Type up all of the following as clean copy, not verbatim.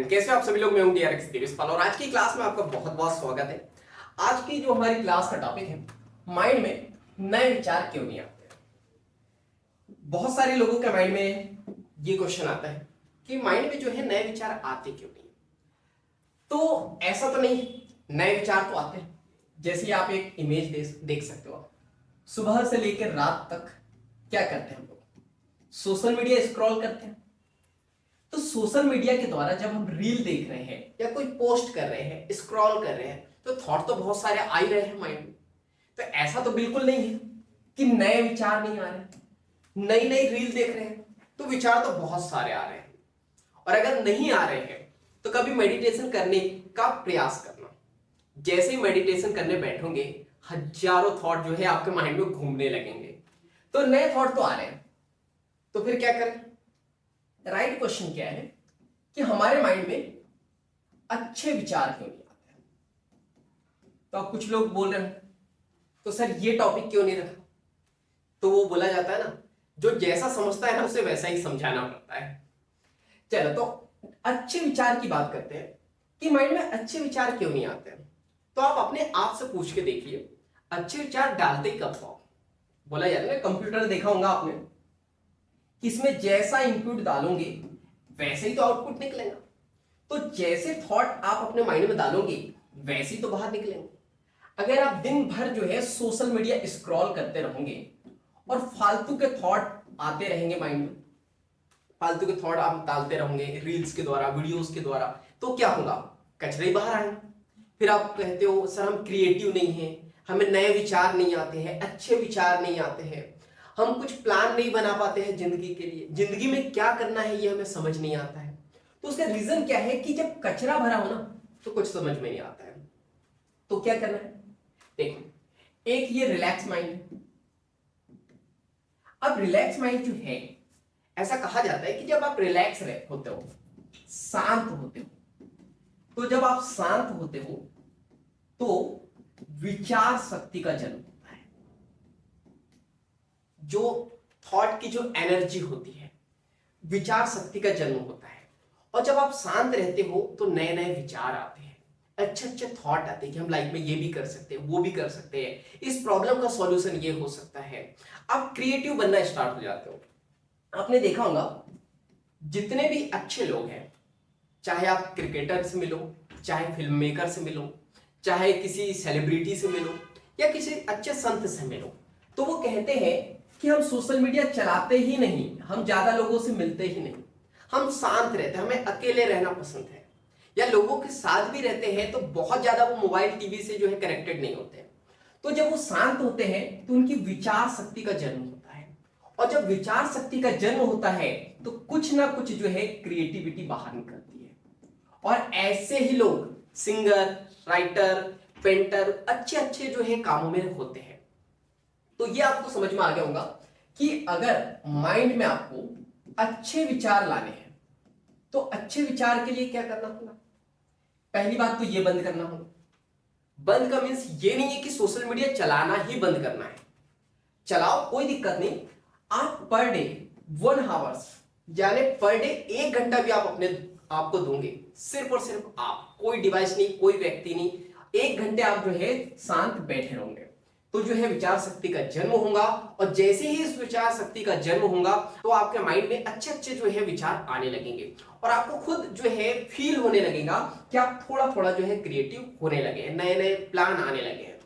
Student, कैसे हो आप सभी लोग। मैं हूं डीआरएक्स देवेशपाल और आज की क्लास में आपका बहुत बहुत स्वागत है। आज की जो हमारी क्लास का टॉपिक है, माइंड में नए विचार क्यों नहीं आते हैं। बहुत सारे लोगों के माइंड में ये क्वेश्चन आता है कि माइंड में जो है नए विचार आते क्यों नहीं। तो ऐसा तो नहीं, नए विचार तो आते हैं। जैसे आप एक इमेज देख सकते हो। आप सुबह से लेकर रात तक क्या करते हैं हम लोग, सोशल मीडिया स्क्रॉल करते हैं। तो सोशल मीडिया के द्वारा जब हम रील देख रहे हैं या कोई पोस्ट कर रहे हैं, स्क्रॉल कर रहे हैं, तो थॉट तो बहुत सारे आ ही रहे हैं माइंड में। तो ऐसा तो बिल्कुल नहीं है कि नए विचार नहीं आ रहे। नई नई रील देख रहे हैं तो विचार तो बहुत सारे आ रहे हैं। और अगर नहीं आ रहे हैं तो कभी मेडिटेशन करने का प्रयास करना। जैसे ही मेडिटेशन करने बैठोगे, हजारों थॉट जो है आपके माइंड में घूमने लगेंगे। तो नए थॉट तो आ रहे हैं, तो फिर क्या करें। राइट क्वेश्चन क्या है कि हमारे माइंड में अच्छे विचार क्यों नहीं आते हैं। तो अब कुछ लोग बोल रहे हैं तो सर ये टॉपिक क्यों नहीं रखा। तो वो बोला जाता है ना, जो जैसा समझता है ना उसे वैसा ही समझाना पड़ता है। चलो तो अच्छे विचार की बात करते हैं कि माइंड में अच्छे विचार क्यों नहीं आते हैं। तो आप अपने आप से पूछ के देखिए, अच्छे विचार डालते ही कब हो। बोला जाता है ना, कंप्यूटर देखा होगा आपने, इसमें जैसा इनपुट डालोगे वैसे ही तो आउटपुट निकलेगा। तो जैसे थॉट आप अपने माइंड में डालोगे वैसे ही तो बाहर निकलेंगे। अगर आप दिन भर जो है सोशल मीडिया स्क्रॉल करते रहोगे और फालतू के थॉट आते रहेंगे माइंड में, फालतू के थॉट आप डालते रहोगे रील्स के द्वारा, वीडियोस के द्वारा, तो क्या होगा, कचरे ही बाहर आएंगे। फिर आप कहते हो सर हम क्रिएटिव नहीं है, हमें नए विचार नहीं आते हैं, अच्छे विचार नहीं आते हैं, हम कुछ प्लान नहीं बना पाते हैं जिंदगी के लिए, जिंदगी में क्या करना है ये हमें समझ नहीं आता है। तो उसका रीजन क्या है कि जब कचरा भरा हो ना तो कुछ समझ में नहीं आता है। तो क्या करना है, देखो, एक ये रिलैक्स माइंड है। अब रिलैक्स माइंड जो है, ऐसा कहा जाता है कि जब आप रिलैक्स होते हो, शांत होते हो, तो जब आप शांत होते हो तो विचार शक्ति का जन्म होता है। जो थॉट की जो एनर्जी होती है, विचार शक्ति का जन्म होता है। और जब आप शांत रहते हो तो नए नए विचार आते हैं, अच्छे अच्छे थॉट आते हैं कि हम लाइफ में ये भी कर सकते हैं, वो भी कर सकते हैं, इस प्रॉब्लम का सॉल्यूशन ये हो सकता है। आप क्रिएटिव बनना स्टार्ट हो जाते हो। आपने देखा होगा जितने भी अच्छे लोग हैं, चाहे आप क्रिकेटर से मिलो, चाहे फिल्म मेकर से मिलो, चाहे किसी सेलिब्रिटी से मिलो या किसी अच्छे संत से मिलो, तो वो कहते हैं कि हम सोशल मीडिया चलाते ही नहीं, हम ज्यादा लोगों से मिलते ही नहीं, हम शांत रहते हैं, हमें अकेले रहना पसंद है। या लोगों के साथ भी रहते हैं तो बहुत ज्यादा वो मोबाइल टीवी से जो है कनेक्टेड नहीं होते हैं। तो जब वो शांत होते हैं तो उनकी विचार शक्ति का जन्म होता है। और जब विचार शक्ति का जन्म होता है तो कुछ ना कुछ जो है क्रिएटिविटी बाहर निकलती है। और ऐसे ही लोग सिंगर, राइटर, पेंटर, अच्छे अच्छे जो है कामों में होते हैं। तो ये आपको समझ में आ गया होगा कि अगर माइंड में आपको अच्छे विचार लाने हैं तो अच्छे विचार के लिए क्या करना होगा। पहली बात तो ये बंद करना होगा। बंद का मीन्स ये नहीं है कि सोशल मीडिया चलाना ही बंद करना है। चलाओ, कोई दिक्कत नहीं। आप पर डे 1 आवर्स, यानी पर डे 1 घंटा भी आप अपने आपको दोगे, सिर्फ और सिर्फ आप, कोई डिवाइस नहीं, कोई व्यक्ति नहीं, 1 घंटे आप जो है शांत बैठे रहोगे, तो जो है विचार शक्ति का जन्म होगा। और जैसे ही इस विचार शक्ति का जन्म होगा तो आपके माइंड में अच्छे अच्छे जो है विचार आने लगेंगे और आपको खुद जो है फील होने लगेगा कि आप थोड़ा थोड़ा जो है क्रिएटिव होने लगे हैं, नए नए प्लान आने लगे हैं।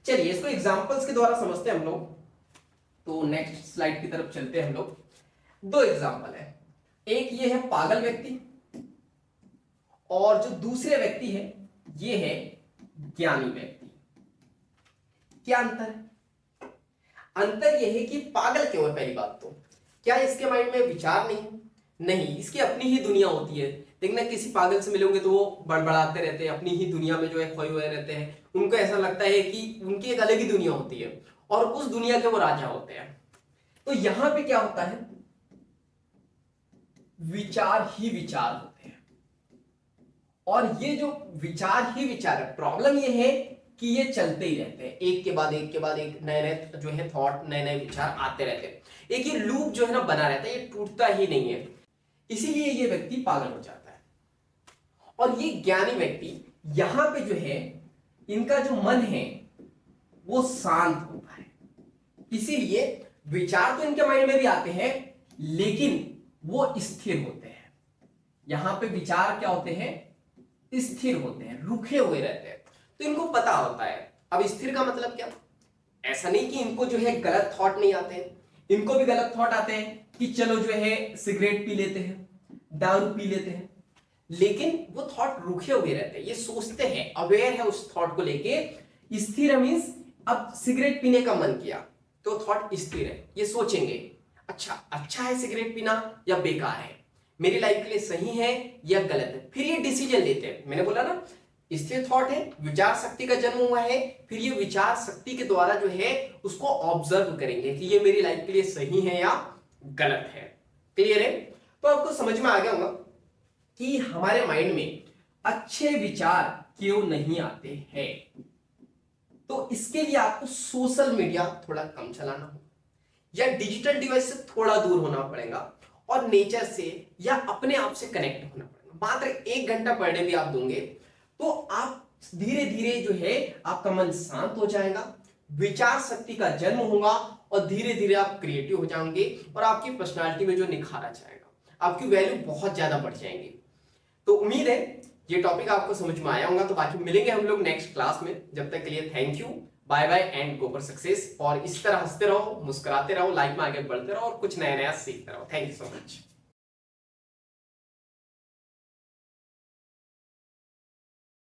चलिए इसको एग्जांपल्स के द्वारा समझते हैं हम लोग। तो नेक्स्ट स्लाइड की तरफ चलते हैं हम लोग। 2 एग्जांपल है, एक ये है पागल व्यक्ति और जो दूसरे व्यक्ति है ये है ज्ञानी व्यक्ति। क्या अंतर है? अंतर यह है कि पागल क्यों है। पहली बात तो क्या इसके माइंड में विचार नहीं, इसकी अपनी ही दुनिया होती है। देखना, किसी पागल से मिलोगे तो वो बड़बड़ाते रहते हैं, अपनी ही दुनिया में जो है खोए हुए रहते हैं। उनको ऐसा लगता है कि उनकी एक अलग ही दुनिया होती है और उस दुनिया के वो राजा होते हैं। तो यहां पे क्या होता है, विचार ही विचार होते हैं। और ये जो विचार ही विचार है, प्रॉब्लम ये है कि ये चलते ही रहते हैं, एक के बाद एक के बाद एक, नए नए जो है थॉट, नए नए विचार आते रहते हैं। एक ये लूप जो है ना बना रहता है, ये टूटता ही नहीं है। इसीलिए ये व्यक्ति पागल हो जाता है। और ये ज्ञानी व्यक्ति यहां पे जो है इनका जो मन है वो शांत होता है, इसीलिए विचार तो इनके माइंड में भी आते हैं लेकिन वो स्थिर होते हैं। यहां पे विचार क्या होते हैं, स्थिर होते हैं, रुके हुए रहते हैं, तो इनको पता होता है। अब स्थिर का मतलब क्या, ऐसा नहीं कि इनको जो है गलत थॉट नहीं आते हैं, इनको भी गलत थॉट आते हैं कि चलो जो है सिगरेट पी लेते हैं, दारू पी लेते हैं, लेकिन वो थॉट रुके हुए रहते हैं, ये सोचते हैं, अवेयर है उस थॉट को लेके। स्थिर मींस अब सिगरेट पीने का मन किया तो थॉट स्थिर है, ये सोचेंगे अच्छा है सिगरेट पीना या बेकार है, मेरी लाइफ के लिए सही है या गलत है, फिर ये डिसीजन लेते हैं। मैंने बोला ना स्थिर थॉट है, विचार शक्ति का जन्म हुआ है, फिर ये विचार शक्ति के द्वारा जो है उसको ऑब्जर्व करेंगे कि ये मेरी लाइफ के लिए सही है या गलत है। क्लियर है? तो आपको समझ में आ गया होगा कि हमारे माइंड में अच्छे विचार क्यों नहीं आते हैं। तो इसके लिए आपको सोशल मीडिया थोड़ा कम चलाना होगा या डिजिटल डिवाइस से थोड़ा दूर होना पड़ेगा और नेचर से या अपने आप से कनेक्ट होना पड़ेगा। मात्र 1 घंटा पर डे भी आप दोगे तो आप धीरे धीरे जो है आपका मन शांत हो जाएगा, विचार शक्ति का जन्म होगा और धीरे धीरे आप क्रिएटिव हो जाएंगे और आपकी पर्सनालिटी में जो निखार आ जाएगा, आपकी वैल्यू बहुत ज्यादा बढ़ जाएंगी। तो उम्मीद है ये टॉपिक आपको समझ में आया होगा। तो बाकी मिलेंगे हम लोग नेक्स्ट क्लास में, जब तक के लिए thank you, bye bye and go for success. और इस तरह हंसते रहो, मुस्कुराते रहो, लाइफ में आगे बढ़ते रहो और कुछ नया नया सीखते रहो। Thank you so much.